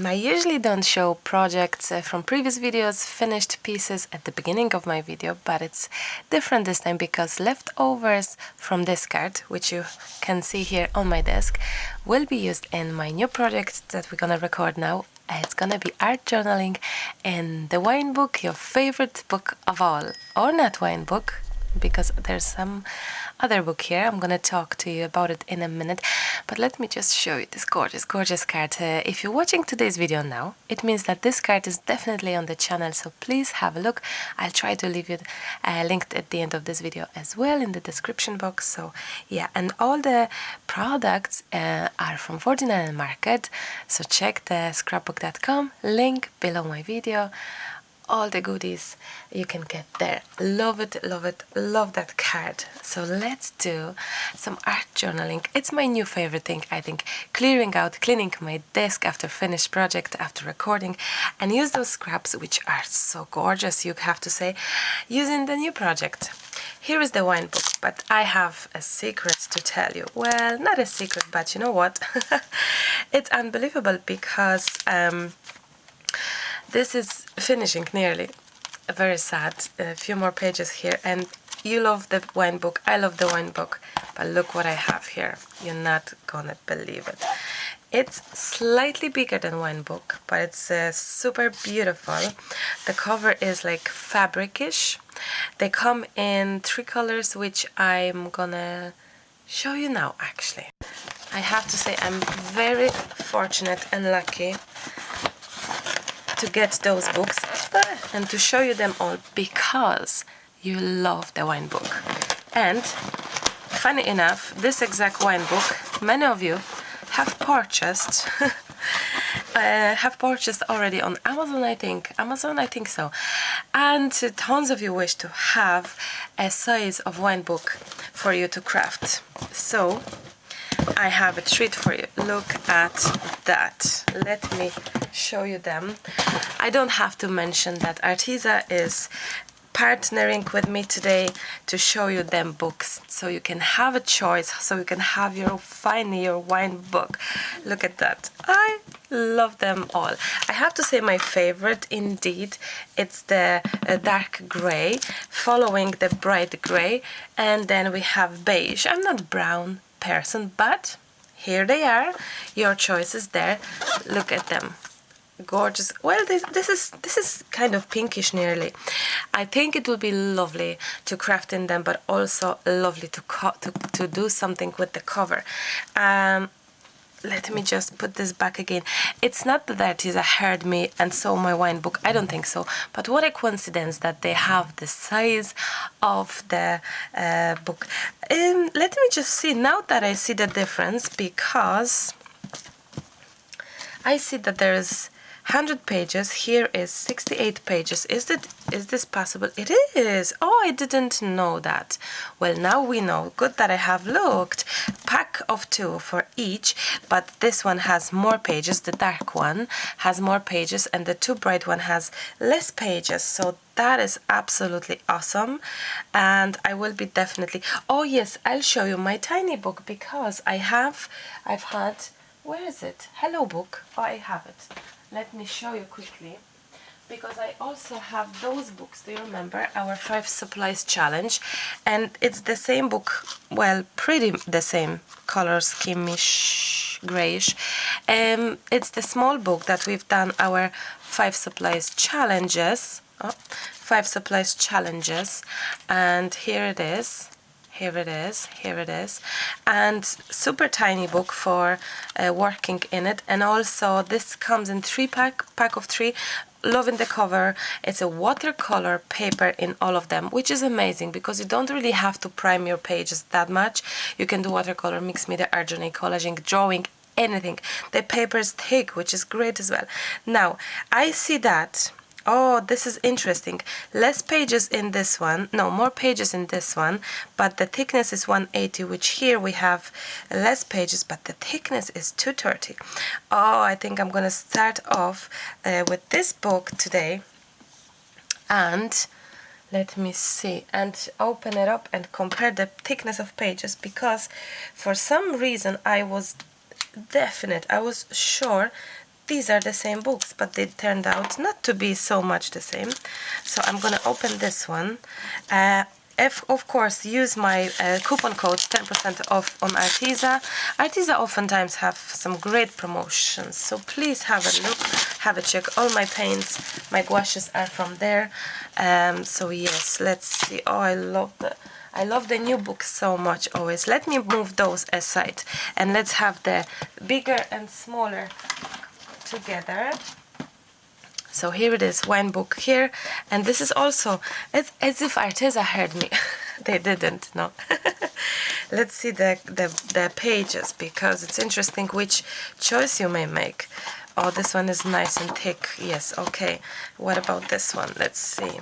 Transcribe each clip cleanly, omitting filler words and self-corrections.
I usually don't show projects from previous videos, finished pieces at the beginning of my video, but it's different this time because leftovers from this card, which you can see here on my desk, will be used in my new project that we're gonna record now. It's gonna be art journaling in the wine book, your favorite book of all, or not wine book, because there's some other book here. I'm gonna talk to you about it in a minute, but let me just show you this gorgeous card. If you're watching today's video now, it means that this card is definitely on the channel, so please have a look. I'll try to leave you linked at the end of this video as well in the description box. So yeah, and all the products are from 49 Market, so check the scrapbook.com link below my video. All the goodies you can get there. Love it, love that card. So let's do some art journaling. It's my new favorite thing, I think. Cleaning my desk after finished project, after recording, and use those scraps, which are so gorgeous, you have to say, using the new project. Here is the wine book, but I have a secret to tell you. Well, not a secret, but you know what? It's unbelievable because this is finishing nearly. Very sad. A few more pages here, and you love the wine book. I love the wine book, but look what I have here. You're not gonna believe it. It's slightly bigger than wine book, but it's super beautiful. The cover is like fabricish. They come in 3 colors, which I'm gonna show you now. Actually, I have to say I'm very fortunate and lucky to get those books and to show you them all because you love the wine book. And funny enough, this exact wine book many of you have purchased already on Amazon, I think so, and tons of you wish to have a size of wine book for you to craft. So I have a treat for you. Look at that. Let me show you them. I don't have to mention that Arteza is partnering with me today to show you them books, so you can have a choice, so you can have your wine book. Look at that. I love them all. I have to say my favorite indeed, it's the dark gray, following the bright gray, and then we have beige. I'm not brown person, but here they are. Your choice is there. Look at them. Gorgeous. Well, this is kind of pinkish nearly. I think it will be lovely to craft in them, but also lovely to do something with the cover. Let me just put this back again. It's not that Arteza heard me and saw my wine book. I don't think so. But what a coincidence that they have the size of the book. Let me just see now that I see the difference, because I see that there is 100 pages. Here is 68 pages. Is this possible? It is. Oh, I didn't know that. Well, now we know. Good that I have looked. Pack of 2 for each, but this one has more pages. The dark one has more pages, and the 2 bright one has less pages. So that is absolutely awesome, and I will be definitely. Oh yes, I'll show you my tiny book, because I've had. Where is it? Hello book. Oh, I have it. Let me show you quickly, because I also have those books. Do you remember our 5 supplies challenge? And it's the same book, well, pretty the same color scheme-ish, grayish. It's the small book that we've done our 5 supplies challenges. 5 supplies challenges, and here it is. Here it is, and super tiny book for working in it. And also this comes in 3 pack of 3. Loving the cover. It's a watercolor paper in all of them, which is amazing because you don't really have to prime your pages that much. You can do watercolor, mixed media, art journaling, collaging, drawing, anything. The paper is thick, which is great as well. Now I see that. Oh, this is interesting. Less pages in this one. No, more pages in this one, but the thickness is 180, which here we have less pages, but the thickness is 230. Oh, I think I'm gonna start off with this book today, and let me see, and open it up and compare the thickness of pages, because for some reason I was sure these are the same books, but they turned out not to be so much the same. So I'm gonna open this one. If, of course, use my coupon code 10% off on Arteza. Arteza oftentimes have some great promotions, so please have a look, have a check. All my paints, my gouaches are from there. So yes, let's see. Oh, I love the new books so much always. Let me move those aside and let's have the bigger and smaller together. So here it is, wine book here, and this is also, it's as if Arteza heard me. They didn't, no. Let's see the pages, because it's interesting which choice you may make. Oh, this one is nice and thick. Yes, okay. What about this one? Let's see.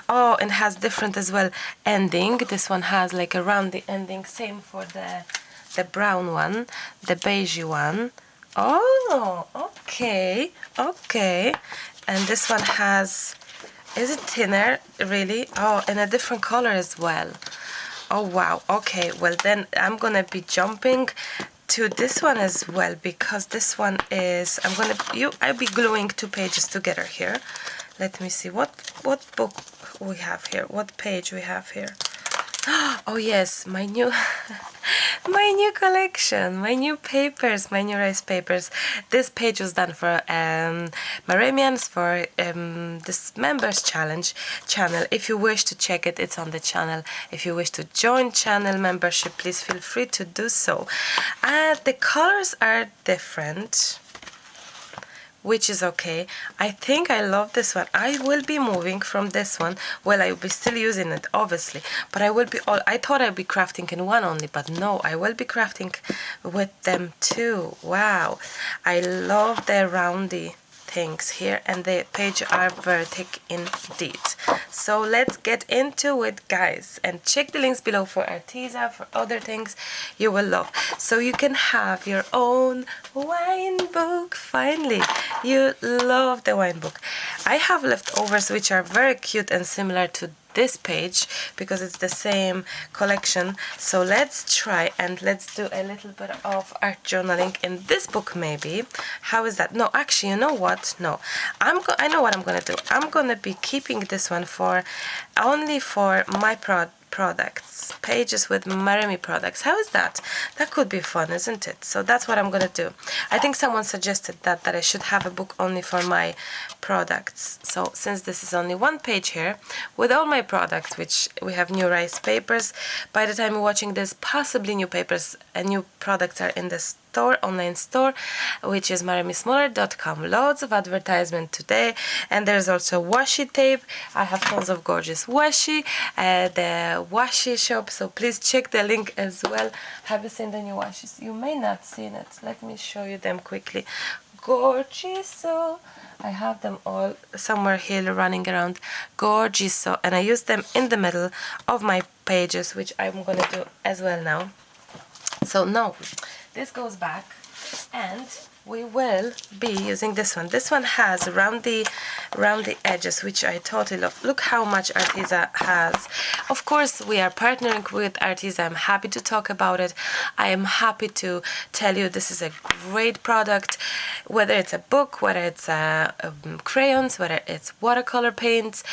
Oh, and has different as well ending. This one has like a roundy ending. Same for the brown one, the beigey one. Oh, okay, okay. And this one has, is it thinner, really? Oh, and a different color as well. Oh, wow, okay. Well, then I'm gonna be jumping to this one as well, because this one is, I'll be gluing 2 pages together here. Let me see, what book we have here, what page we have here. Oh yes, my new my new collection, my new papers, my new rice papers. This page was done for Maremians for this members channel. If you wish to check it, it's on the channel. If you wish to join channel membership, please feel free to do so. The colors are different, which is okay. I think I love this one. I will be moving from this one. Well, I will be still using it, obviously, but I thought I'd be crafting in one only, but no, I will be crafting with them too. Wow, I love the roundy things here, and the pages are very thick indeed. So let's get into it, guys, and check the links below for Arteza, for other things you will love. So you can have your own wine book, finally. You love the wine book. I have leftovers which are very cute and similar to this page, because it's the same collection. So let's try and let's do a little bit of art journaling in this book, maybe. How is that? No, actually, you know what? No, I know what I'm gonna do. I'm gonna be keeping this one for only for my products, pages with Maremi products. How is that? That could be fun, isn't it? So that's what I'm gonna do. I think someone suggested that I should have a book only for my products. So since this is only one page here with all my products, which we have new rice papers, by the time you're watching this, possibly new papers and new products are in the store, online store, which is maremismallart.com. Loads of advertisement today, and there's also washi tape. I have tons of gorgeous washi, the washi shop, so please check the link as well. Have you seen the new washes? You may not seen it. Let me show you them quickly. Gorgeous, so I have them all somewhere here running around. Gorgeous, so, and I use them in the middle of my pages, which I'm gonna do as well now. So no, this goes back, and we will be using this one. This one has roundy edges, which I totally love. Look how much Arteza has. Of course, we are partnering with Arteza. I'm happy to talk about it. I am happy to tell you this is a great product, whether it's a book, whether it's crayons, whether it's watercolor paints.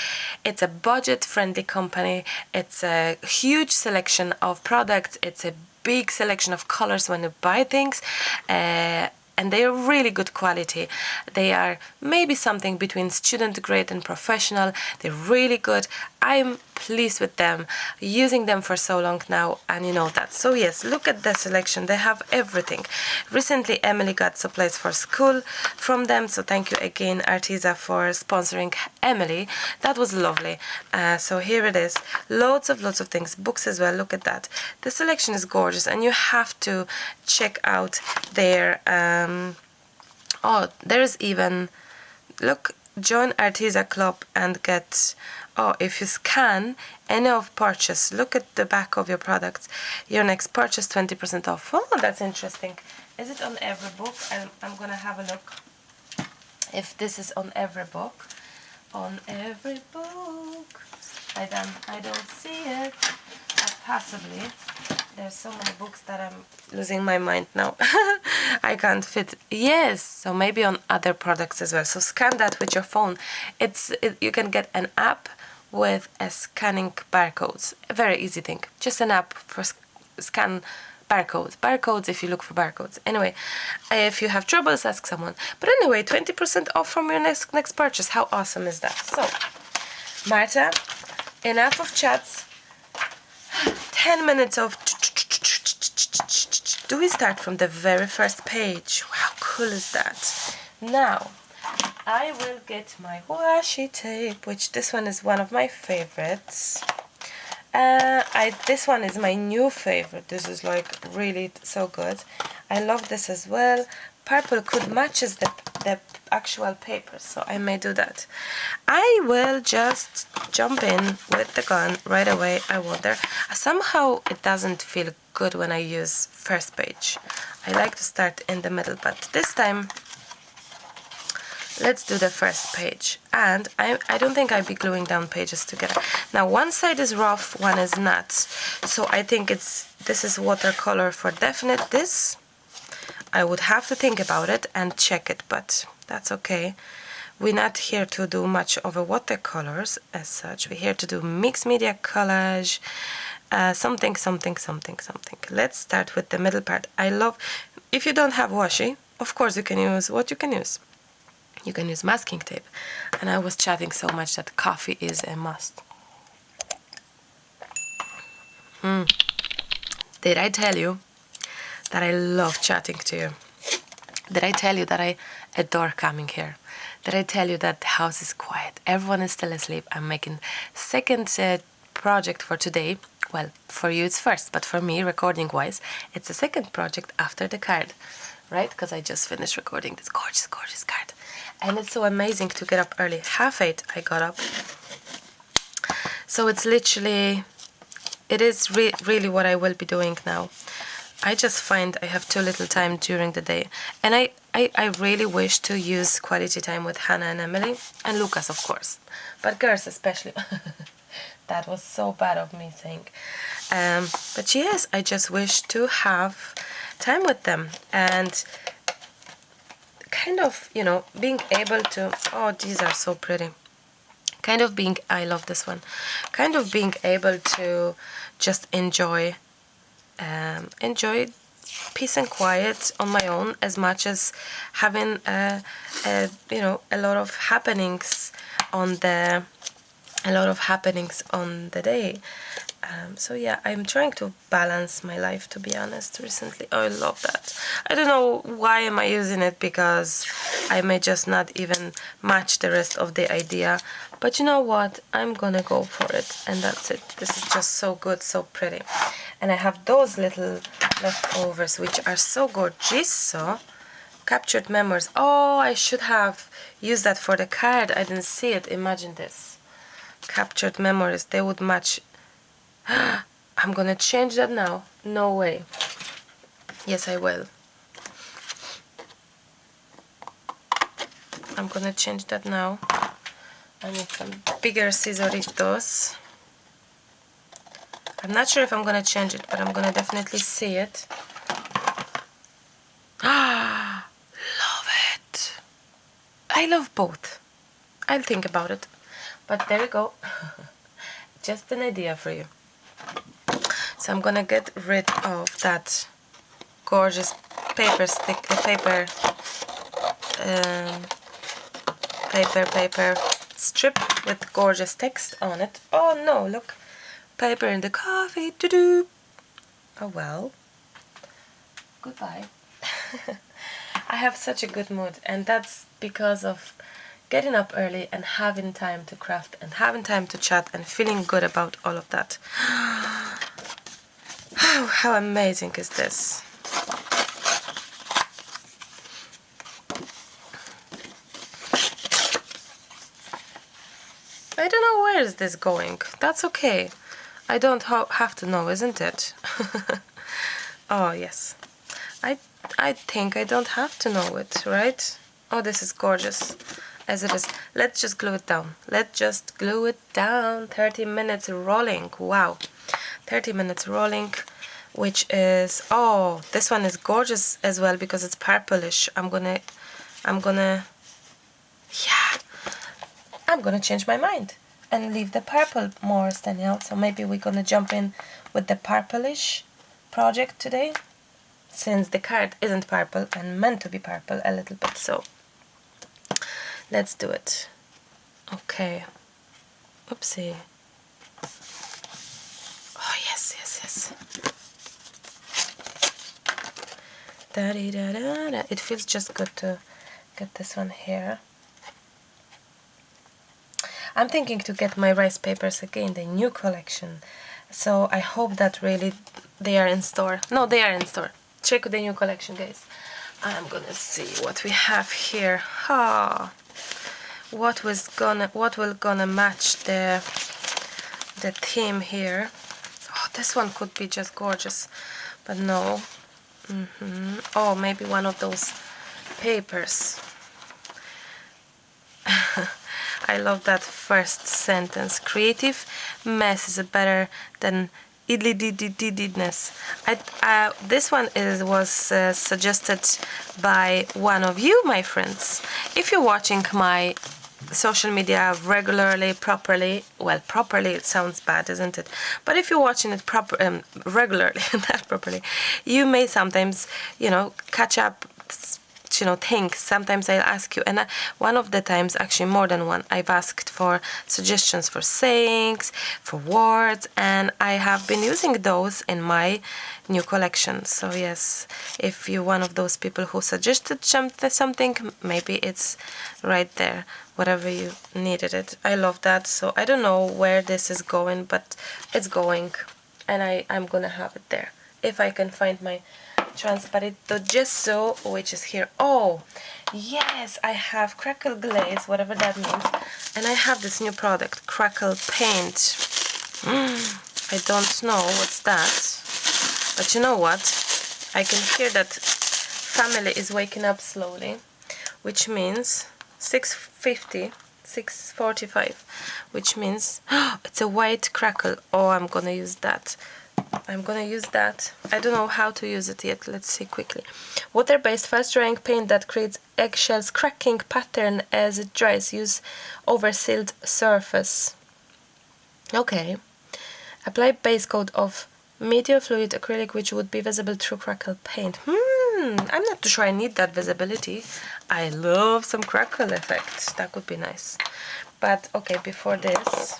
It's a budget-friendly company. It's a huge selection of products. It's a big selection of colors when you buy things, and they are really good quality. They are maybe something between student grade and professional. They're really good. I'm pleased with them, using them for so long now, and you know that. So yes, look at the selection. They have everything. Recently Emily got supplies for school from them, so thank you again, Arteza, for sponsoring Emily. That was lovely. So here it is, loads of things, books as well. Look at that. The selection is gorgeous, and you have to check out their oh, there's even, look, join Arteza Club and get, oh, if you scan any of purchase, look at the back of your products, your next purchase 20% off. Oh, that's interesting. Is it on every book? I'm gonna have a look if this is on every book. On every book, I don't see it, but possibly. There's so many books that I'm losing my mind now. I can't fit. Yes, so maybe on other products as well. So scan that with your phone. You can get an app with a scanning barcodes. A very easy thing. Just an app for scan barcodes if you look for barcodes. Anyway, if you have troubles, ask someone. But anyway, 20% off from your next purchase. How awesome is that? So Marta, enough of chats. 10 minutes of. Do we start from the very first page? How cool is that? Now I will get my washi tape, which this one is one of my favorites. This one is my new favorite. This is like really so good. I love this as well. Purple could matches the actual paper, so I may do that. I will just jump in with the gun right away. I wonder. Somehow it doesn't feel good when I use first page. I like to start in the middle, but this time let's do the first page. And I don't think I'll be gluing down pages together. Now one side is rough, one is not. So I think this is watercolor for definite. This I would have to think about it and check it, but that's okay. We're not here to do much of a watercolors as such. We're here to do mixed media collage, something. Let's start with the middle part. I love, if you don't have washi, of course you can use what you can use. You can use masking tape. And I was chatting so much that coffee is a must. Did I tell you that I love chatting to you? Did I tell you that I adore coming here? Did I tell you that the house is quiet? Everyone is still asleep. I'm making second project for today. Well, for you it's first, but for me, recording-wise, it's the second project after the card, right? Because I just finished recording this gorgeous, gorgeous card. And it's so amazing to get up early. 8:30 I got up. So it's literally, it is really what I will be doing now. I just find I have too little time during the day. And I really wish to use quality time with Hannah and Emily. And Lucas, of course. But girls especially. That was so bad of me saying. But yes, I just wish to have time with them. And kind of, you know, being able to... Oh, these are so pretty. Kind of being... I love this one. Kind of being able to just enjoy peace and quiet on my own, as much as having you know, a lot of happenings on the day. So yeah, I'm trying to balance my life, to be honest, recently. Oh, I love that. I don't know why am I using it, because I may just not even match the rest of the idea. But you know what? I'm gonna go for it, and that's it. This is just so good, so pretty. And I have those little leftovers, which are so gorgeous. So, captured memories. Oh, I should have used that for the card. I didn't see it. Imagine this. Captured memories. They would match. I'm gonna change that now. No way. Yes, I will. I'm gonna change that now. I need some bigger scissoritos. I'm not sure if I'm gonna change it, but I'm gonna definitely see it. Ah, love it. I love both. I'll think about it. But there you go. Just an idea for you. So I'm gonna get rid of that gorgeous paper strip with gorgeous text on it. Oh no, look. Paper in the coffee. Doo-doo. Oh well. Goodbye. I have such a good mood, and that's because of getting up early and having time to craft and having time to chat and feeling good about all of that. How amazing is this? I don't know where is this going. That's okay. I don't have to know, isn't it? Oh, yes. I think I don't have to know it, right? Oh, this is gorgeous. As it is. Let's just glue it down. Let's just glue it down. 30 minutes rolling. Wow. 30 minutes rolling. which is, oh, this one is gorgeous as well because it's purplish. I'm gonna yeah, I'm gonna change my mind and leave the purple more standing out. So maybe we're gonna jump in with the purplish project today, since the card isn't purple and meant to be purple a little bit. So let's do it. Okay. Oopsie. Oh yes, yes, yes. Da -da -da -da -da. It feels just good to get this one here. I'm thinking to get my rice papers again, the new collection. So I hope that really they are in store. No, they are in store. Check the new collection, guys. I'm gonna see what we have here. Ah, what will gonna match the theme here. Oh, this one could be just gorgeous, but no. Oh, maybe one of those papers. I love that first sentence. Creative mess is better than idly-didness. This one was suggested by one of you, my friends. If you're watching my social media regularly, properly, well, properly it sounds bad, isn't it? But if you're watching it regularly, not properly, you may sometimes, you know, catch up, you know, things. Sometimes I'll ask you, and one of the times, actually more than one, I've asked for suggestions for sayings, for words, and I have been using those in my new collection. So yes, if you're one of those people who suggested something, maybe it's right there, whatever you needed it. I love that. So I don't know where this is going, but it's going, and I'm gonna have it there if I can find my Transparito Gesso, which is here. Oh yes, I have Crackle Glaze, whatever that means, and I have this new product, Crackle Paint. I don't know what's that, but you know what, I can hear that family is waking up slowly, which means 6:50, 6:45, which means it's a white crackle. Oh, I'm gonna use that. I don't know how to use it yet. Let's see quickly. Water-based fast-drying paint that creates eggshells cracking pattern as it dries. Use over sealed surface. Okay. Apply base coat of medium fluid acrylic which would be visible through Crackle Paint. I'm not too sure I need that visibility. I love some crackle effect. That could be nice. But okay, before this,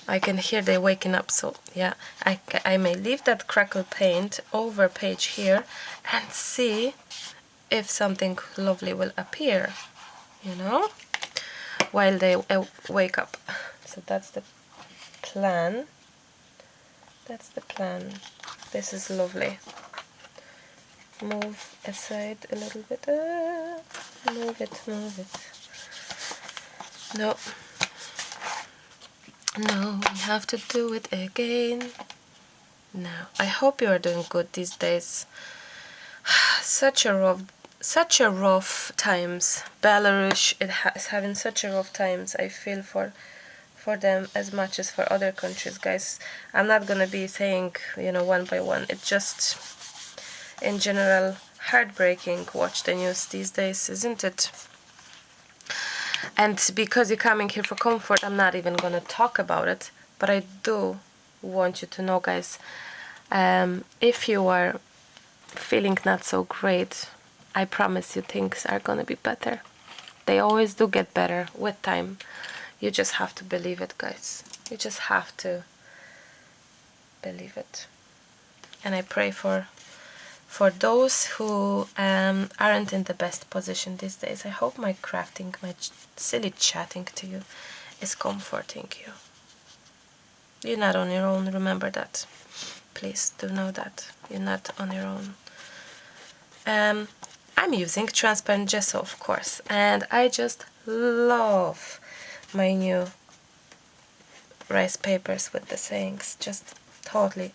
I can hear they waking up, so yeah, I may leave that Crackle Paint over page here and see if something lovely will appear, you know, while they wake up. So that's the plan. This is lovely. Move aside a little bit. Move it. No, we have to do it again. Now, I hope you are doing good these days. Such a rough times. Belarus is having such a rough times. I feel for them as much as for other countries, guys. I'm not gonna be saying, you know, one by one. It's just, in general, heartbreaking. Watch the news these days, isn't it? And because you're coming here for comfort, I'm not even gonna talk about it. But I do want you to know, guys, if you are feeling not so great, I promise you things are gonna be better. They always do get better with time. You just have to believe it, guys. You just have to believe it. And I pray for those who aren't in the best position these days. I hope my crafting, my silly chatting to you is comforting you. You're not on your own, remember that. Please do know that. You're not on your own. I'm using transparent gesso, of course, and I just love my new rice papers with the sayings. Just totally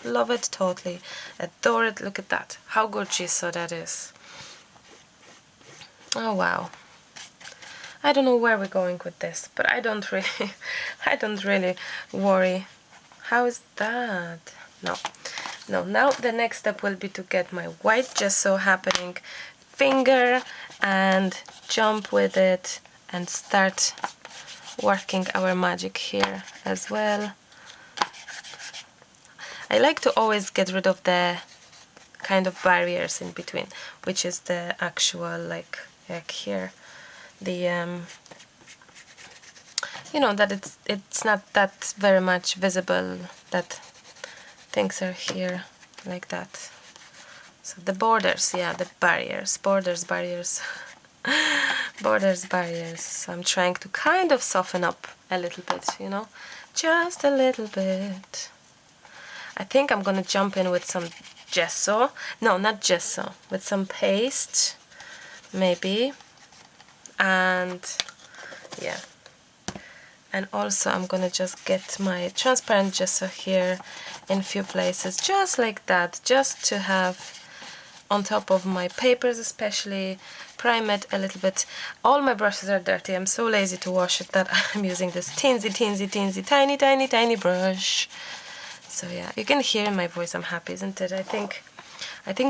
love it, totally adore it. Look at that, how gorgeous so that is. Oh wow, I don't know where we're going with this, but I don't really worry How is that? No. No, now the next step will be to get my white gesso happening finger and jump with it and start working our magic here as well. I like to always get rid of the kind of barriers in between, which is the actual like here, the you know, that it's not that very much visible that things are here like that. So the borders, yeah, the barriers, borders, barriers, borders, barriers. So I'm trying to kind of soften up a little bit, you know, just a little bit. I think I'm gonna jump in with some gesso. No, not gesso, with some paste, maybe. And yeah. And also I'm gonna just get my transparent gesso here in a few places, just like that, just to have on top of my papers, especially prime it a little bit. All my brushes are dirty. I'm so lazy to wash it that I'm using this teensy tiny brush. So yeah, you can hear in my voice I'm happy, isn't it? I think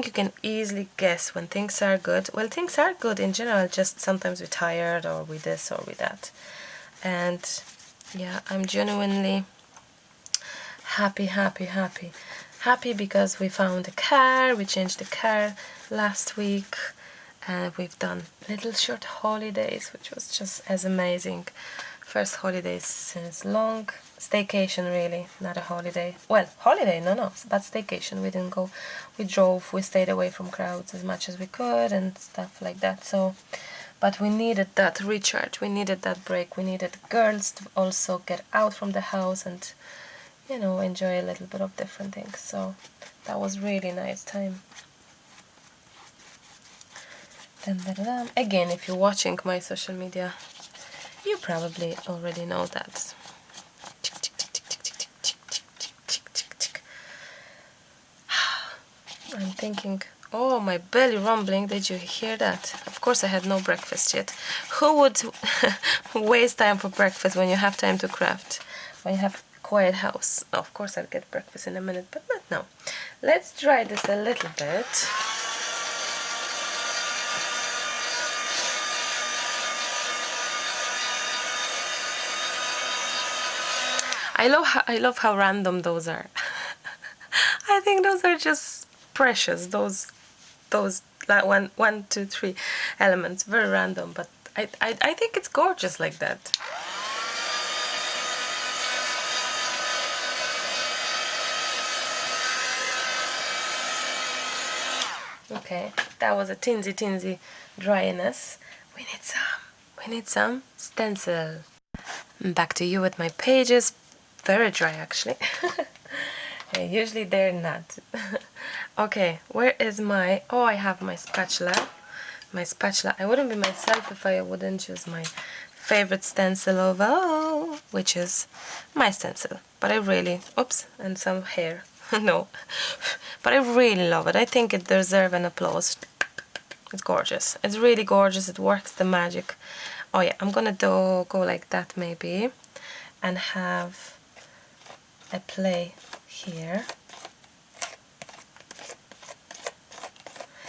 you can easily guess when things are good. Well, things are good in general, just sometimes we're tired or with this or with that. And yeah, I'm genuinely happy because we found a car, we changed the car last week, and we've done little short holidays, which was just as amazing. First holidays since long. Staycation, really, not a holiday. Well, holiday, no, but staycation. We didn't go, we drove, we stayed away from crowds as much as we could and stuff like that. So, but we needed that recharge, we needed that break, we needed girls to also get out from the house and, you know, enjoy a little bit of different things. So that was really nice time. Again, if you're watching my social media, you probably already know that. I'm thinking, oh, my belly rumbling, did you hear that? Of course I had no breakfast yet. Who would waste time for breakfast when you have time to craft? When you have a quiet house? Of course I'll get breakfast in a minute, but not now. Let's try this a little bit. I love how random those are. I think those are just precious. Those like one, two, three elements, very random, but I think it's gorgeous like that. Okay, that was a teensy dryness. We need some stencil. Back to you with my pages. Very dry, actually. Usually they're not. Okay, where is my... Oh, I have my spatula. My spatula. I wouldn't be myself if I wouldn't use my favorite stencil of all, which is my stencil. But I really... Oops, and some hair. No. But I really love it. I think it deserves an applause. It's gorgeous. It's really gorgeous. It works the magic. Oh yeah, I'm gonna go like that maybe. And have a play here.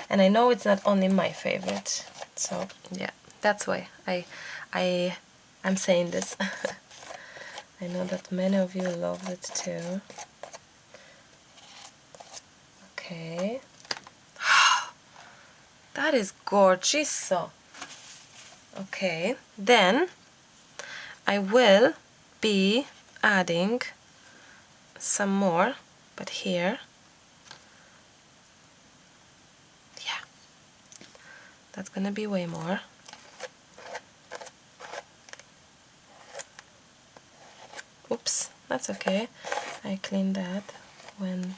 And I know it's not only my favorite, so yeah, that's why I'm saying this. I know that many of you love it too. Okay. That is gorgeous. Okay, then I will be adding some more, but here, yeah, that's gonna be way more. Oops, that's okay. I cleaned that when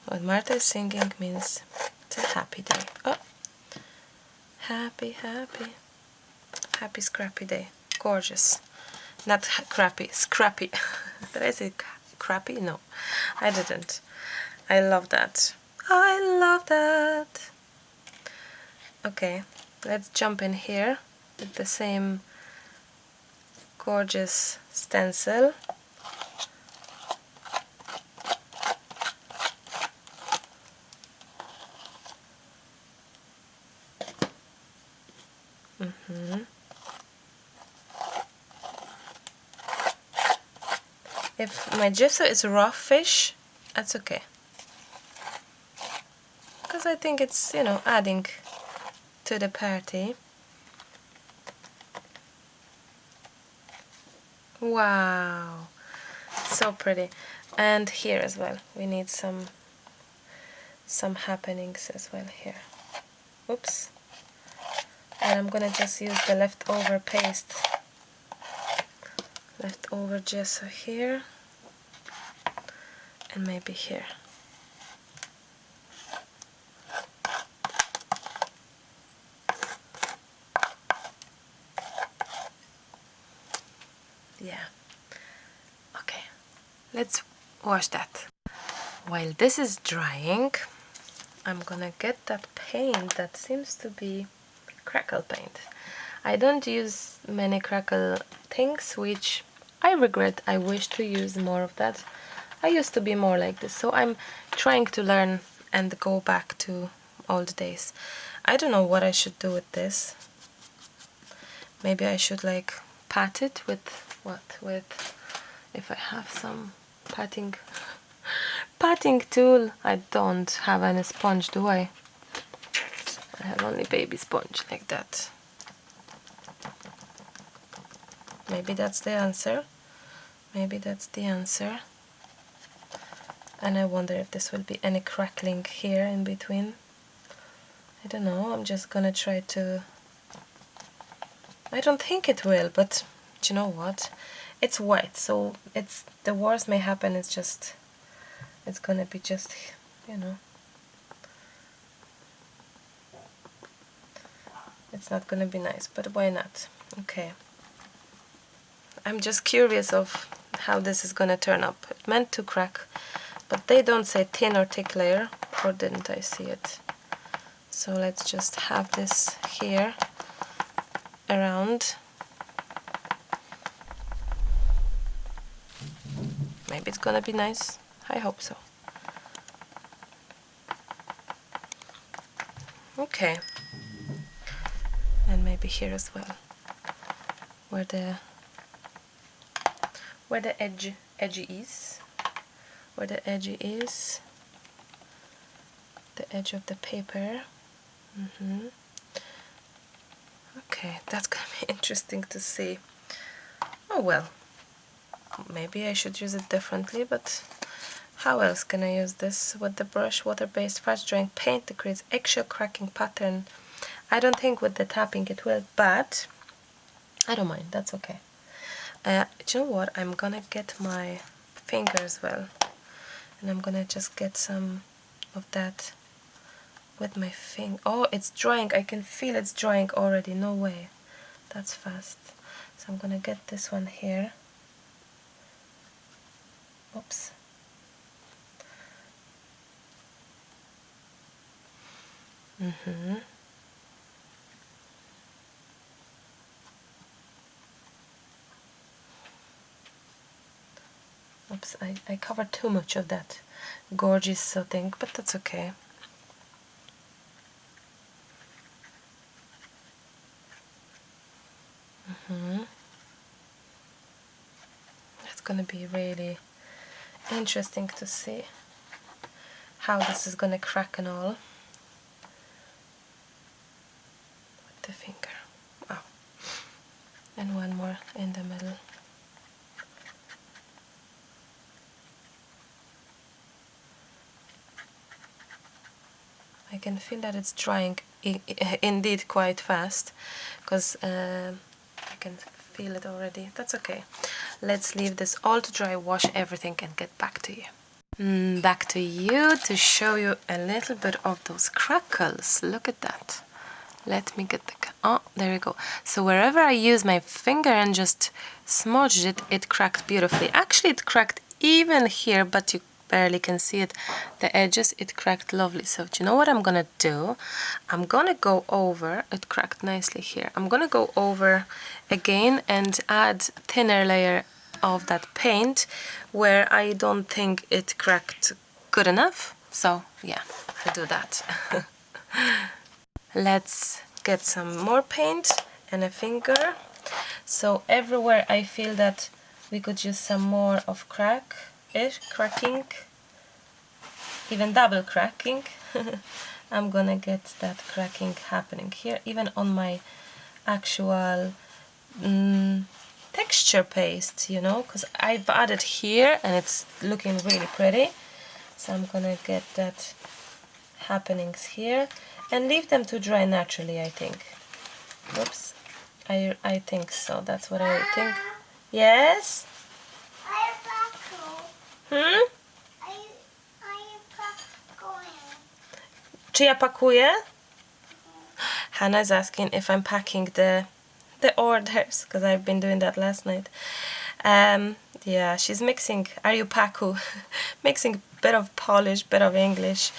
what Marta is singing means it's a happy day. Oh, happy scrappy day. Gorgeous. Not crappy, scrappy. Did I say crappy? No, I didn't. I love that. I love that. Okay, let's jump in here with the same gorgeous stencil. If my gesso is roughish, that's okay. Because I think it's, you know, adding to the party. Wow, so pretty. And here as well, we need some happenings as well here. Oops. And I'm gonna just use the leftover paste, leftover gesso here, and maybe here. Yeah. Okay, let's wash that. While this is drying, I'm gonna get that paint that seems to be Crackle Paint. I don't use many Crackle things, which I regret. I wish to use more of that. I used to be more like this, so I'm trying to learn and go back to old days. I don't know what I should do with this. Maybe I should like pat it with what? With, if I have some patting tool. I don't have any sponge, do I? I have only baby sponge like that. Maybe that's the answer. Maybe that's the answer. And I wonder if this will be any crackling here in between. I don't know, I'm just gonna try to... I don't think it will, but do you know what? It's white, so it's the worst may happen, it's just... It's gonna be just, you know... It's not gonna be nice, but why not? Okay. I'm just curious of how this is gonna turn up. It meant to crack, but they don't say thin or thick layer, or didn't I see it? So let's just have this here around. Maybe it's gonna be nice. I hope so. Okay. And maybe here as well, where the edge is, where the edge is, the edge of the paper. Okay, that's gonna be interesting to see. Oh well, maybe I should use it differently, but how else can I use this? With the brush, water-based fast drying paint that creates eggshell cracking pattern. I don't think with the tapping it will, but I don't mind, that's okay. Do you know what? I'm gonna get my finger as well, and I'm gonna just get some of that with my finger. Oh, it's drying. I can feel it's drying already. No way. That's fast. So I'm gonna get this one here. Oops. Oops, I covered too much of that gorgeous thing, but that's okay. It's gonna be really interesting to see how this is gonna crack and all. With the finger. Oh. And one more in the middle. I can feel that it's drying indeed quite fast, because I can feel it already. That's okay. Let's leave this all to dry, wash everything, and get back to you. Back to you to show you a little bit of those crackles. Look at that. Let me get the Oh, there you go. So wherever I use my finger and just smudged it, it cracked beautifully. Actually, it cracked even here, but you barely can see it. The edges, it cracked lovely. So do you know what I'm gonna do? I'm gonna go over, it cracked nicely here. I'm gonna go over again and add thinner layer of that paint where I don't think it cracked good enough. So yeah, I'll do that. Let's get some more paint and a finger. So everywhere I feel that we could use some more of cracking, even double cracking. I'm gonna get that cracking happening here, even on my actual texture paste, you know, because I've added here and it's looking really pretty. So I'm gonna get that happening here and leave them to dry naturally, I think. Oops, I think so, that's what I think. Yes? Hmm? Czy ja pakuję? Hannah's asking if I'm packing the orders, because I've been doing that last night. Yeah, she's mixing, are you paku? Mixing bit of Polish, bit of English.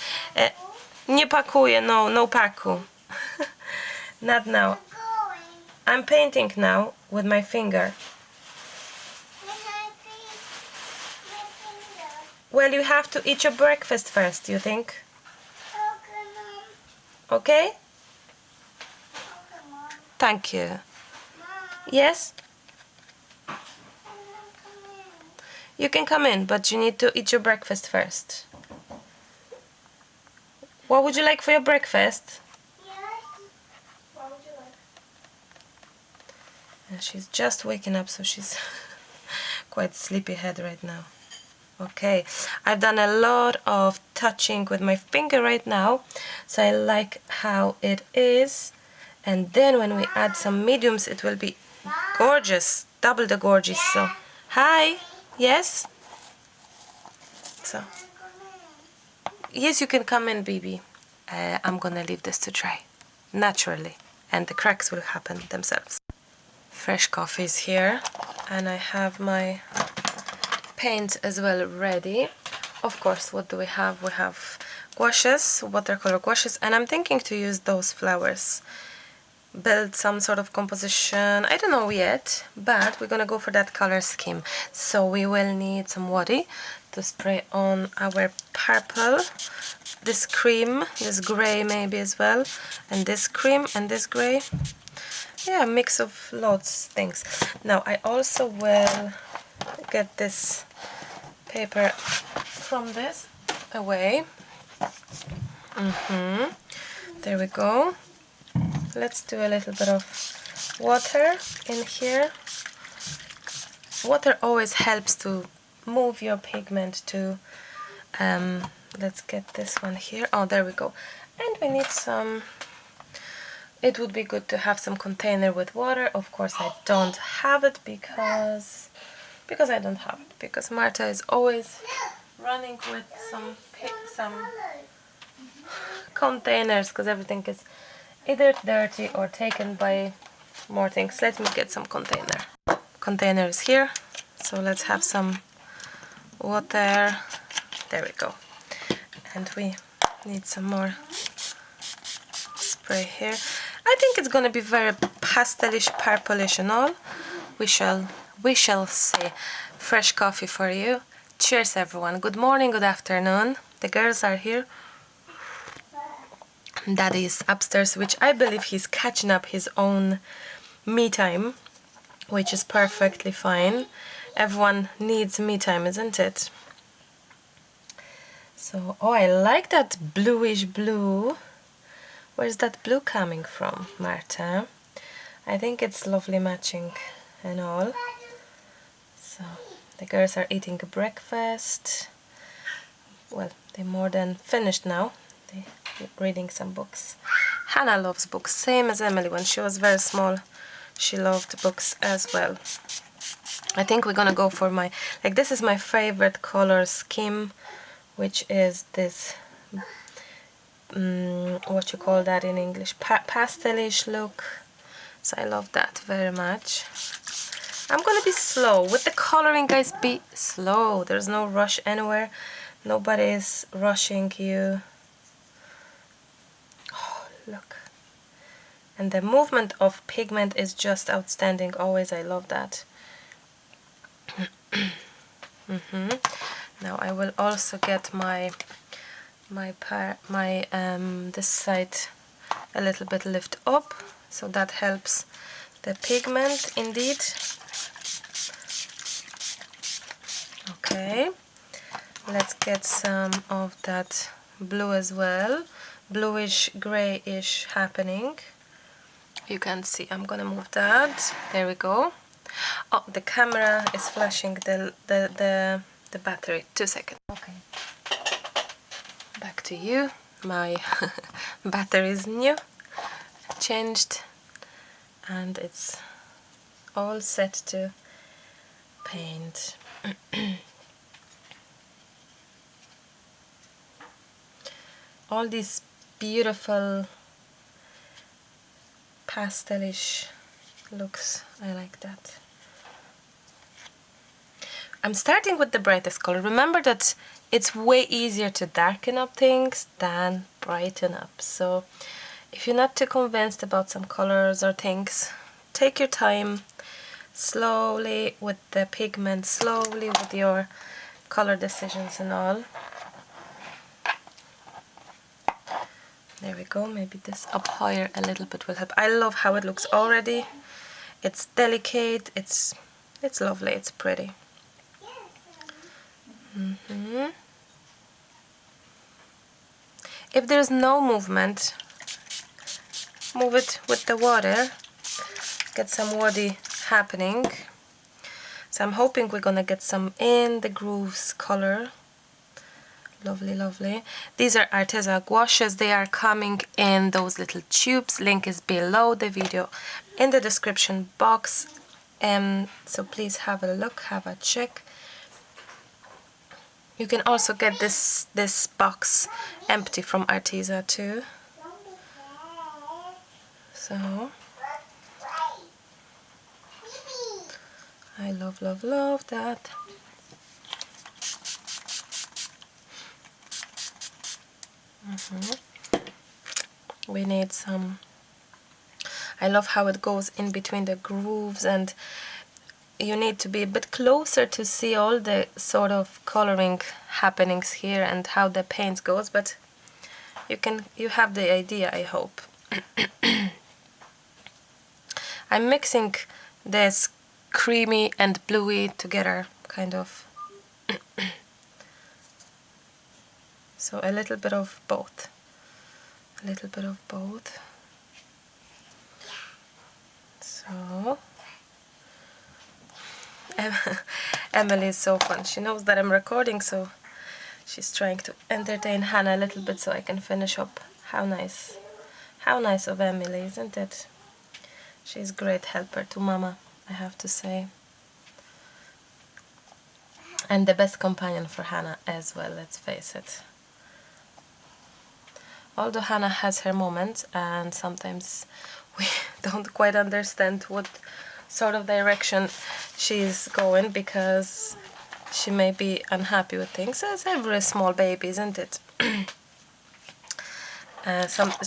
Nie pakuję, no paku. Not now. I'm painting now with my finger. Well, you have to eat your breakfast first, you think? Okay? Thank you. Yes? You can come in, but you need to eat your breakfast first. What would you like for your breakfast? What would you like? And she's just waking up, so she's quite sleepyhead right now. Okay, I've done a lot of touching with my finger right now, so I like how it is. And then when we add some mediums, it will be gorgeous, double the gorgeous. So, hi, yes? So, yes, you can come in, baby. I'm gonna leave this to dry, naturally, and the cracks will happen themselves. Fresh coffee is here, and I have my paint as well ready. Of course, what do we have? We have gouaches, watercolor gouaches, and I'm thinking to use those flowers. Build some sort of composition, I don't know yet, but we're gonna go for that color scheme. So we will need some water to spray on our purple, this cream, this gray maybe as well, and this cream and this gray. Yeah, a mix of lots of things. Now I also will get this paper from this away. There we go. Let's do a little bit of water in here. Water always helps to move your pigment to, let's get this one here. Oh, there we go. And we need some, it would be good to have some container with water. Of course, I don't have it because I don't have it. Because Marta is always running with some containers, because everything is either dirty or taken by more things. Let me get some container. Container is here, so let's have some water. There we go. And we need some more spray here. I think it's gonna be very pastelish, purplish and all. We shall see. Fresh coffee for you. Cheers, everyone. Good morning, good afternoon. The girls are here. Daddy is upstairs, which I believe he's catching up his own me time, which is perfectly fine. Everyone needs me time, isn't it? So, oh, I like that bluish blue. Where's that blue coming from, Marta? I think it's lovely matching and all. So, the girls are eating breakfast. Well, they're more than finished now. They're reading some books. Hannah loves books, same as Emily. When she was very small, she loved books as well. I think we're gonna go for my, like, this is my favorite color scheme, which is this, what you call that in English, pastelish look. So I love that very much. I'm gonna be slow with the coloring, guys. Be slow. There's no rush anywhere. Nobody's rushing you. Oh, look. And the movement of pigment is just outstanding. Always, I love that. Now I will also get this side a little bit lift up, so that helps the pigment indeed. Okay, let's get some of that blue as well, bluish grayish happening. You can see, I'm gonna move that. There we go. Oh, the camera is flashing the battery. 2 seconds. Okay. Back to you. My battery is new, changed, and it's all set to paint. All these beautiful pastelish looks. I like that. I'm starting with the brightest color. Remember that it's way easier to darken up things than brighten up. So if you're not too convinced about some colors or things, take your time, slowly with the pigment, slowly with your color decisions and all. There we go. Maybe this up higher a little bit will help. I love how it looks already. It's delicate, it's lovely, it's pretty. If there's no movement, move it with the water, get some waddy happening. So I'm hoping we're gonna get some in the grooves color. Lovely, lovely. These are Arteza Gouaches. They are coming in those little tubes. Link is below the video in the description box. So please have a look, have a check. You can also get this box empty from Arteza too. So I love, love, love that. We need some. I love how it goes in between the grooves, and you need to be a bit closer to see all the sort of coloring happenings here and how the paint goes, but you have the idea, I hope. I'm mixing this creamy and bluey together, kind of. So a little bit of both. A little bit of both. So Emily is so fun. She knows that I'm recording, so she's trying to entertain Hannah a little bit so I can finish up. How nice. How nice of Emily, isn't it? She's a great helper to Mama, I have to say. And the best companion for Hannah as well, let's face it. Although Hannah has her moments, and sometimes we don't quite understand what sort of direction she's going, because she may be unhappy with things, as every small baby, isn't it?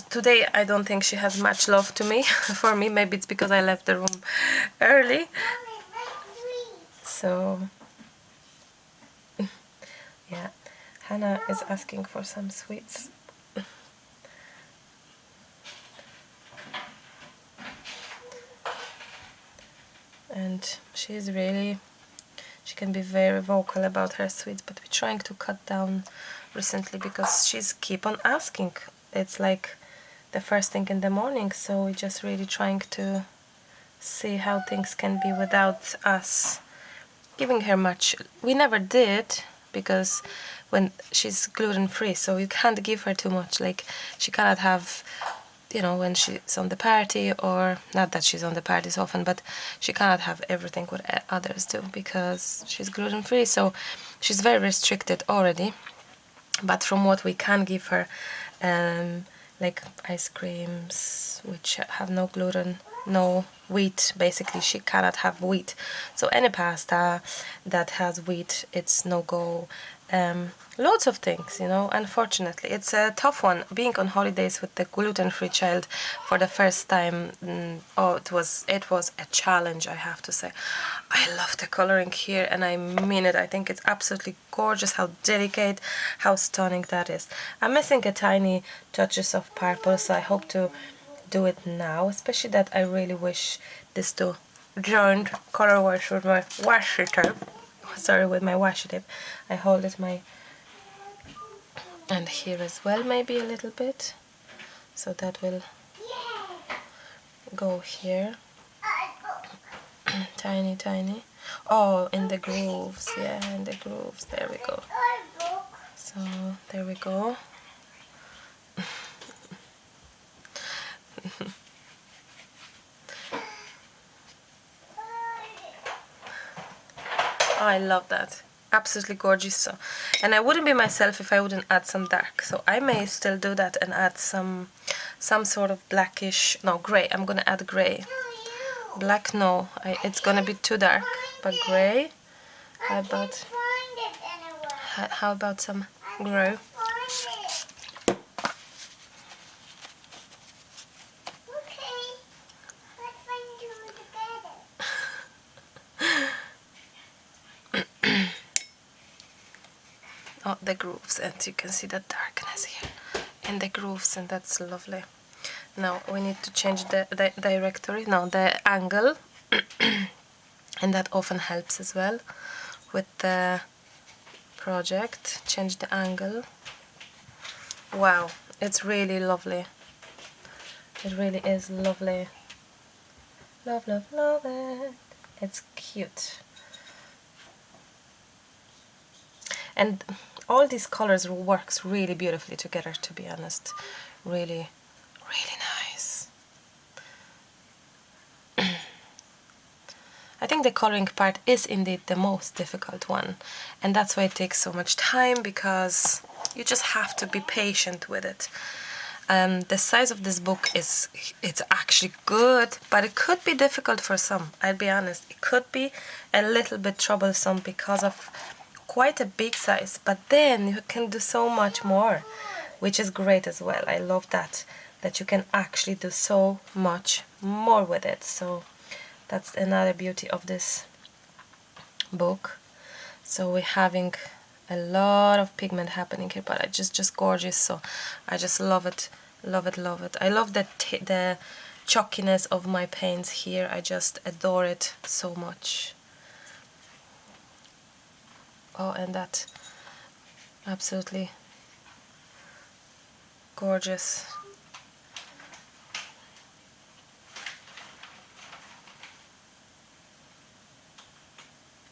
Today I don't think she has much love to me. For me, maybe it's because I left the room early. So yeah, Hannah is asking for some sweets. And she can be very vocal about her sweets, but we're trying to cut down recently because she's keep on asking. It's like the first thing in the morning, so we're just really trying to see how things can be without us giving her much. We never did, because when she's gluten-free, so you can't give her too much. Like, she cannot have, you know, when she's on the party, or not that she's on the parties often, but she cannot have everything what others do because she's gluten-free, so she's very restricted already. But from what we can give her, like ice creams which have no gluten, no wheat. Basically, she cannot have wheat. So any pasta that has wheat, it's no go. Lots of things, you know. Unfortunately, it's a tough one. Being on holidays with the gluten-free child for the first time, oh, it was a challenge, I have to say. I love the coloring here, and I mean it. I think it's absolutely gorgeous. How delicate, how stunning that is. I'm missing a tiny touches of purple, so I hope to do it now. Especially that I really wish this to join color wash with my washi tape. Sorry, with my washi tape. I hold it and here as well, maybe a little bit, so that will go here. Tiny. Oh, in the grooves. Yeah, in the grooves. There we go. So there we go. I love that. Absolutely gorgeous. So, and I wouldn't be myself if I wouldn't add some dark. So I may still do that and add some sort of blackish, no, gray. I'm gonna add gray. Black, no, it's gonna be too dark. But gray. How about some gray? Oh, the grooves, and you can see the darkness here in the grooves, and that's lovely. Now we need to change the angle, and that often helps as well with the project. Change the angle. Wow, it's really lovely. It really is lovely. Love it. It's cute. And all these colors works really beautifully together, to be honest. Really nice. I think the coloring part is indeed the most difficult one, and that's why it takes so much time, because you just have to be patient with it. The size of this book it's actually good, but it could be difficult for some. I'll be honest, it could be a little bit troublesome because of quite a big size, but then you can do so much more, which is great as well. I love that you can actually do so much more with it. So that's another beauty of this book. So we're having a lot of pigment happening here, but it's just gorgeous. So I just love it. I love the chalkiness of my paints here. I just adore it so much. Oh, and that absolutely gorgeous.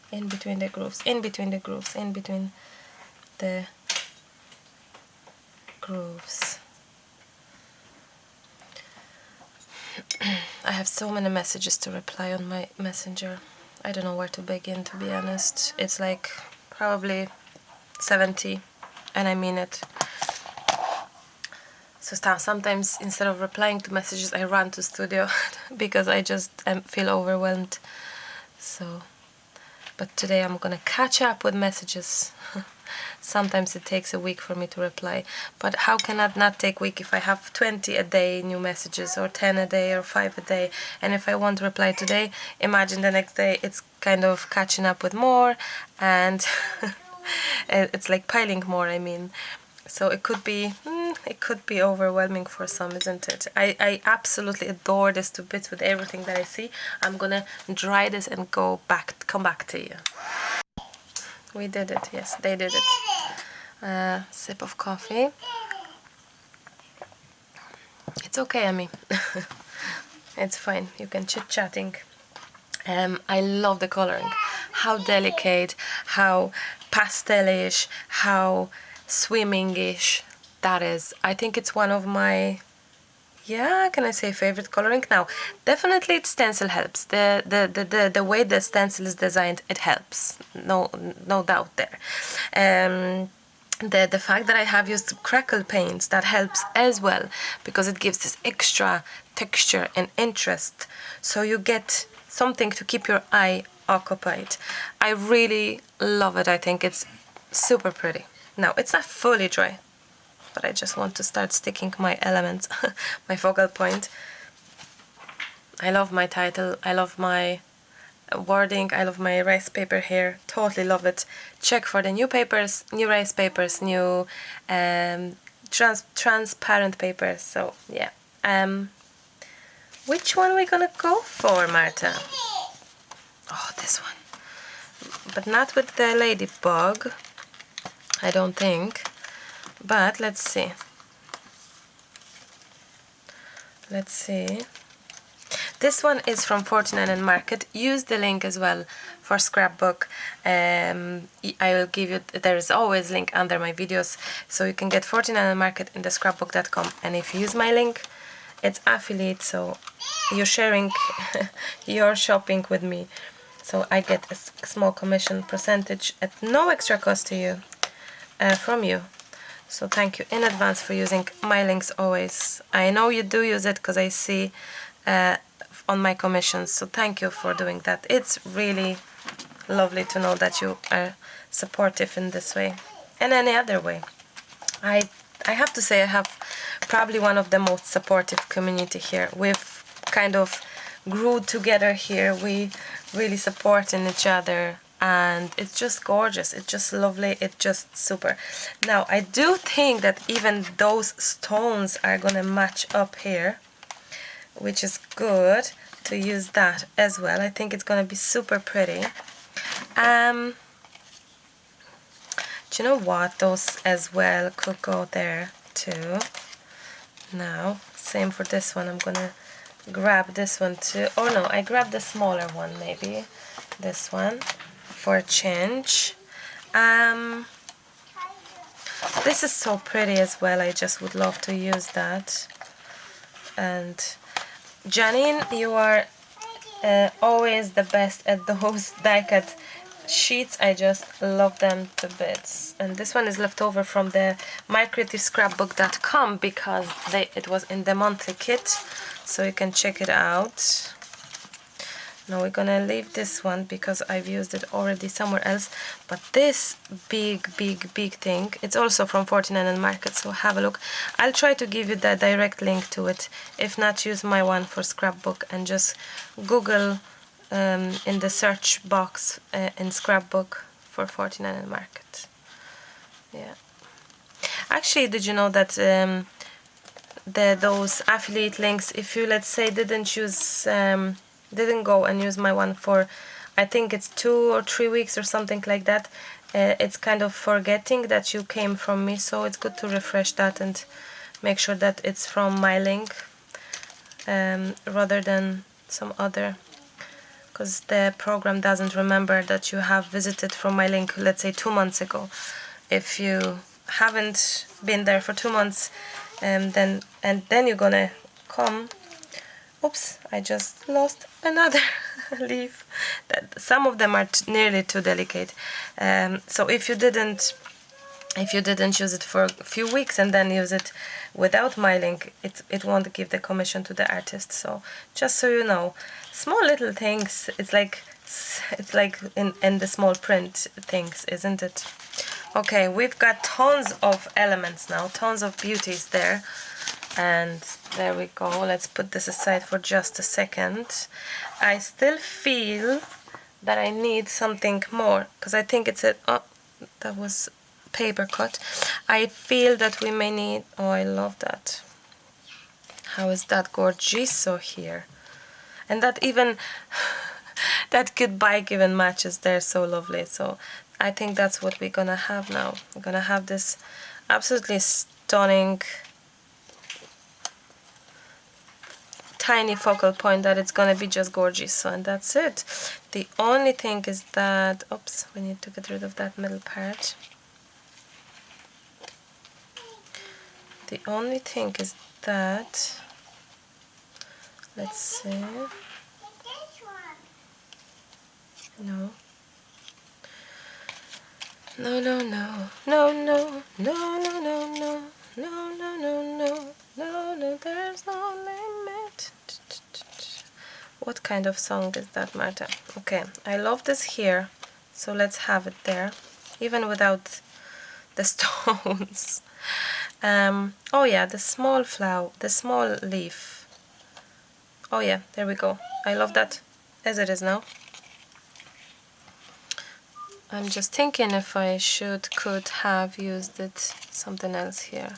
In between the grooves. I have so many messages to reply on my messenger. I don't know where to begin, to be honest. It's like probably 70, and I mean it. So sometimes instead of replying to messages, I run to studio because I just feel overwhelmed. So, but today I'm gonna catch up with messages. Sometimes it takes a week for me to reply, but how can that not take a week if I have 20 a day new messages, or 10 a day, or 5 a day? And if I want to reply today, imagine the next day it's kind of catching up with more, and it's like piling more, I mean. So it could be overwhelming for some, isn't it? I absolutely adore this to bits with everything that I see. I'm gonna dry this and come back to you. We did it, yes, they did it. Sip of coffee. It's okay, Amy. It's fine, you can chit-chatting. I love the coloring. How delicate, how pastelish, how swimming-ish that is. I think it's one of my, can I say favorite coloring? Now, definitely stencil helps. The way the stencil is designed, it helps. No doubt there. The fact that I have used Crackle Paint, that helps as well, because it gives this extra texture and interest, so you get something to keep your eye occupied. I really love it. I think it's super pretty. Now, it's not fully dry, but I just want to start sticking my elements, my focal point. I love my title, I love my wording, I love my erase paper here, totally love it. Check for the new papers, new erase papers, new transparent papers. So yeah, which one are we gonna go for, Marta? Oh, this one, but not with the ladybug, I don't think. But let's see. Let's see. This one is from 49 and Market. Use the link as well for scrapbook. I will give you, there is always link under my videos, so you can get 49 and Market in the scrapbook.com. And if you use my link, it's affiliate, so you're sharing your shopping with me. So I get a small commission percentage at no extra cost to you, from you. So thank you in advance for using my links always. I know you do use it because I see on my commissions, so thank you for doing that. It's really lovely to know that you are supportive in this way and any other way. I have to say I have probably one of the most supportive community here. We've kind of grew together here. We really support in each other, and it's just gorgeous, it's just lovely, it's just super. Now I do think that even those stones are gonna match up here, which is good to use that as well. I think it's gonna be super pretty. Do you know what, those as well could go there too. Now same for this one, I'm gonna grab this one too. Oh no, I grabbed the smaller one, maybe this one for a change. This is so pretty as well, I just would love to use that. And Janine, you are always the best at those die cut sheets. I just love them to bits. And this one is left over from the mycreativescrapbook.com because it was in the monthly kit, so you can check it out. Now we're gonna leave this one because I've used it already somewhere else. But this big thing, it's also from 49 and Market, so have a look. I'll try to give you the direct link to it. If not, use my one for scrapbook and just Google in the search box in scrapbook for 49 and Market. Yeah. Actually, did you know that those affiliate links, if you, let's say, didn't go and use my one for, I think it's 2 or 3 weeks or something like that, it's kind of forgetting that you came from me, so it's good to refresh that and make sure that it's from my link rather than some other, because the program doesn't remember that you have visited from my link, let's say 2 months ago. If you haven't been there for 2 months, then you're gonna come. Oops, I just lost another leaf. Some of them are nearly too delicate. So if you didn't use it for a few weeks and then use it without my link, it won't give the commission to the artist. So just so you know, small little things. It's like in the small print things, isn't it? Okay, we've got tons of elements now, tons of beauties there. And there we go. Let's put this aside for just a second. I still feel that I need something more, because I think it's oh, that was paper cut. I feel that we may need, oh, I love that. How is that gorgeous so here? And that even, that goodbye given matches, they're so lovely. So I think that's what we're gonna have now. We're gonna have this absolutely stunning tiny focal point that it's gonna be just gorgeous. So, and that's it. The only thing is that, oops, we need to get rid of that middle part. The only thing is that, let's see. No. No, no, no, no, no, no, no, no, no, no, no, no, no, no, no, there's no limit. What kind of song is that, Marta? Okay, I love this here, so let's have it there, even without the stones. Oh yeah, the small flower, the small leaf. Oh yeah, there we go. I love that as it is now. I'm just thinking if I could have used it something else here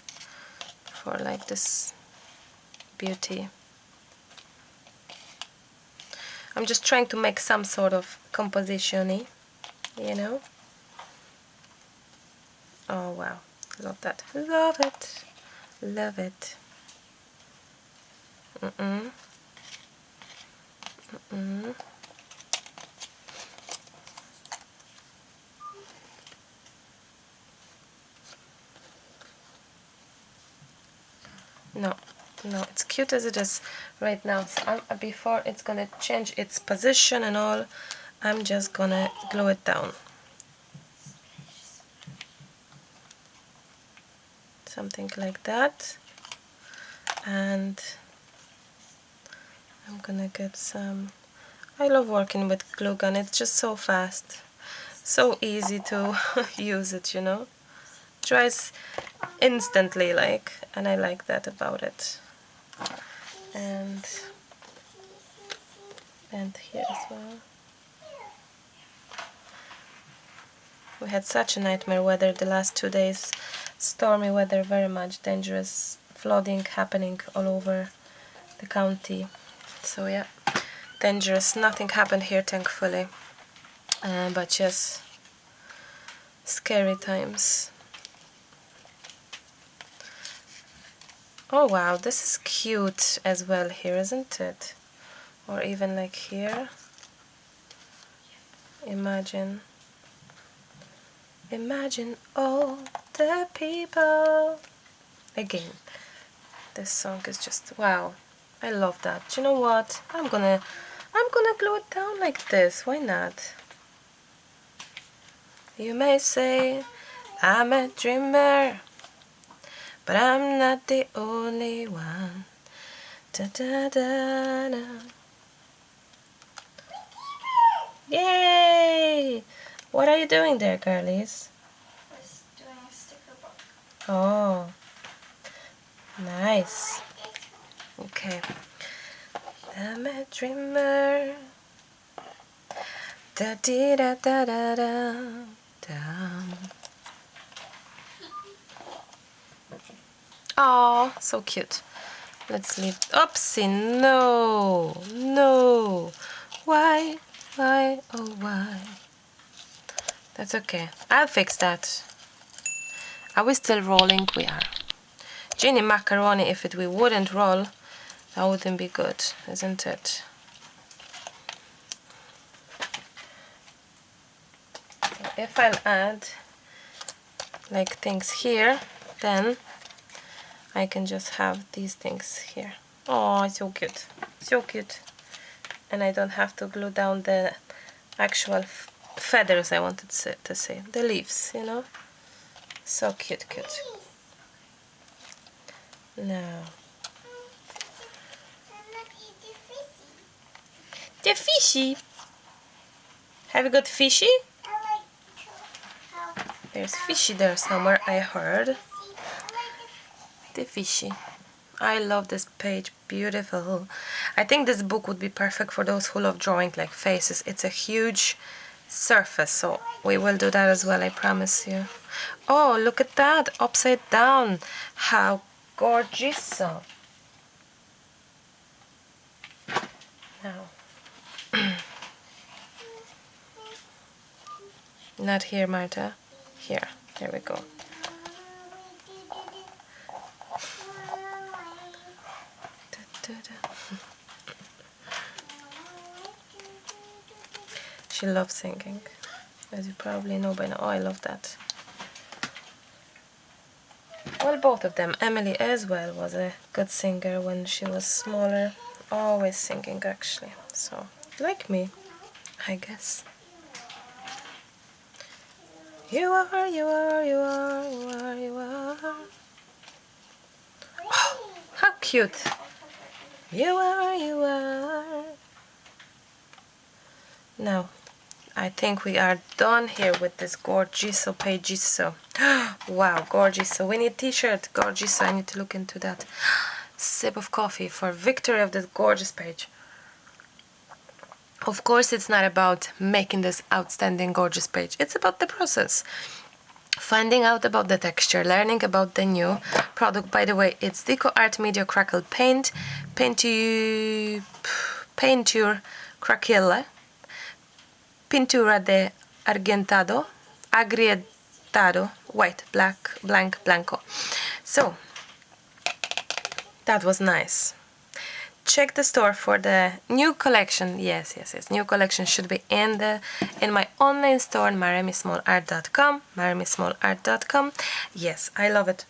for like this beauty. I'm just trying to make some sort of composition-y, you know. Oh wow, love that. Love it. Love it. No, no, it's cute as it is right now. So before it's gonna change its position and all, I'm just gonna glue it down. Something like that. And I'm gonna get some... I love working with glue gun. It's just so fast. So easy to use it, you know. Dries instantly, like, and I like that about it. And here as well. We had such a nightmare weather the last 2 days. Stormy weather, very much dangerous, flooding happening all over the county. So yeah, dangerous. Nothing happened here, thankfully. But yes, scary times. Oh wow, this is cute as well here, isn't it? Or even like here. Imagine all the people. Again, this song is just wow. I love that. Do you know what? I'm gonna glue it down like this. Why not? You may say I'm a dreamer, but I'm not the only one. Da da da da. Yay! What are you doing there, girlies? I was doing a sticker book. Oh, nice. Okay. I'm a dreamer. Da dee da da da da da. Oh, so cute. Let's leave. Oopsie, no, no. Why, oh why? That's okay. I'll fix that. Are we still rolling? We are. Ginny macaroni, if we wouldn't roll, that wouldn't be good, isn't it? So if I'll add like things here, then I can just have these things here. Oh, so cute. So cute. And I don't have to glue down the actual feathers, I wanted to say. The leaves, you know? So cute. Now. The fishy. Have you got fishy? I like to help. There's fishy there somewhere, I heard. The fishy. I love this page. Beautiful. I think this book would be perfect for those who love drawing like faces. It's a huge surface, so we will do that as well, I promise you. Oh, look at that, upside down. How gorgeous. Now. Not here, Marta. Here. There we go. She loves singing, as you probably know by now. Oh, I love that. Well, both of them. Emily as well was a good singer when she was smaller. Always singing, actually. So, like me, I guess. You are. Oh, how cute. You are. Now, I think we are done here with this Gorgesso page. Gesso. Wow, Gorgesso. We need t-shirt. Gorgesso. I need to look into that. Sip of coffee for victory of this gorgeous page. Of course, it's not about making this outstanding gorgeous page. It's about the process. Finding out about the texture, learning about the new product. By the way, it's Deco Art Media Crackle Paint, Painture Crackle, Pintura de Argentado, Agrietado, white, black, blank, blanco. So, that was nice. Check the store for the new collection. Yes. New collection should be in my online store, maremismallart.com. maremismallart.com. Yes, I love it.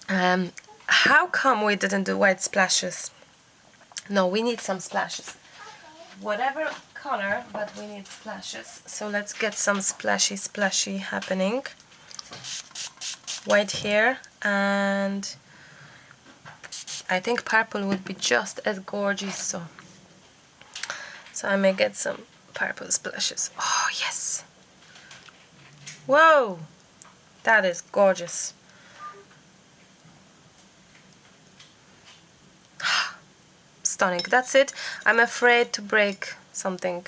How come we didn't do white splashes? No, we need some splashes. Whatever color, but we need splashes. So let's get some splashy happening. White here, and I think purple would be just as gorgeous. So I may get some purple splashes. Oh yes! Whoa! That is gorgeous. Stunning. That's it. I'm afraid to break something.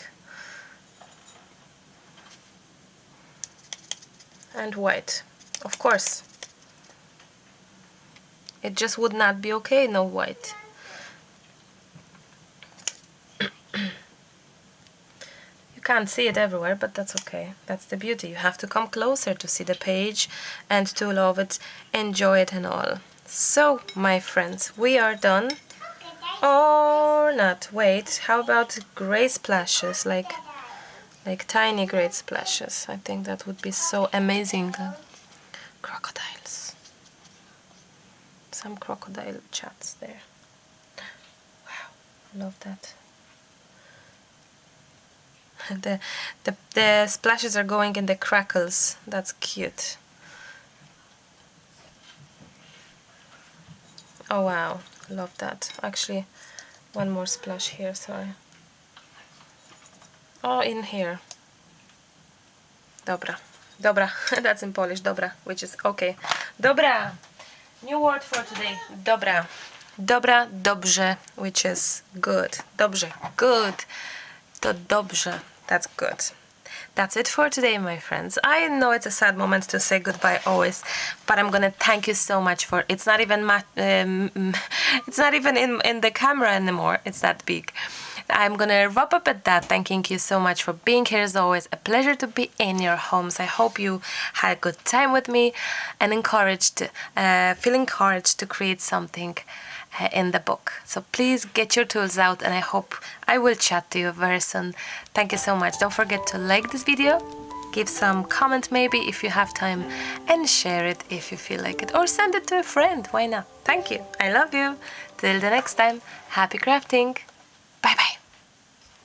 And white, of course. It just would not be okay, no white. You can't see it everywhere, but that's okay. That's the beauty. You have to come closer to see the page and to love it, enjoy it and all. So, my friends, we are done. Or not. Wait, how about gray splashes? Like tiny gray splashes. I think that would be so amazing. Crocodiles. Some crocodile chats there. Wow, love that. The splashes are going in the crackles. That's cute. Oh wow, love that. Actually, one more splash here, sorry. Oh, in here. Dobra. Dobra, that's in Polish, dobra, which is okay. Dobra. New word for today. Dobra. Dobra, dobrze, which is good. Dobrze, good. To dobrze, that's good. That's it for today, my friends. I know it's a sad moment to say goodbye always, but I'm gonna thank you so much for. It's not even it's not even in the camera anymore. It's that big. I'm gonna wrap up at that. Thanking you so much for being here as always. A pleasure to be in your homes. I hope you had a good time with me and feel encouraged to create something in the book. So please get your tools out, and I hope I will chat to you very soon. Thank you so much. Don't forget to like this video, give some comment maybe if you have time, and share it if you feel like it, or send it to a friend. Why not? Thank you. I love you. Till the next time, happy crafting. Bye bye.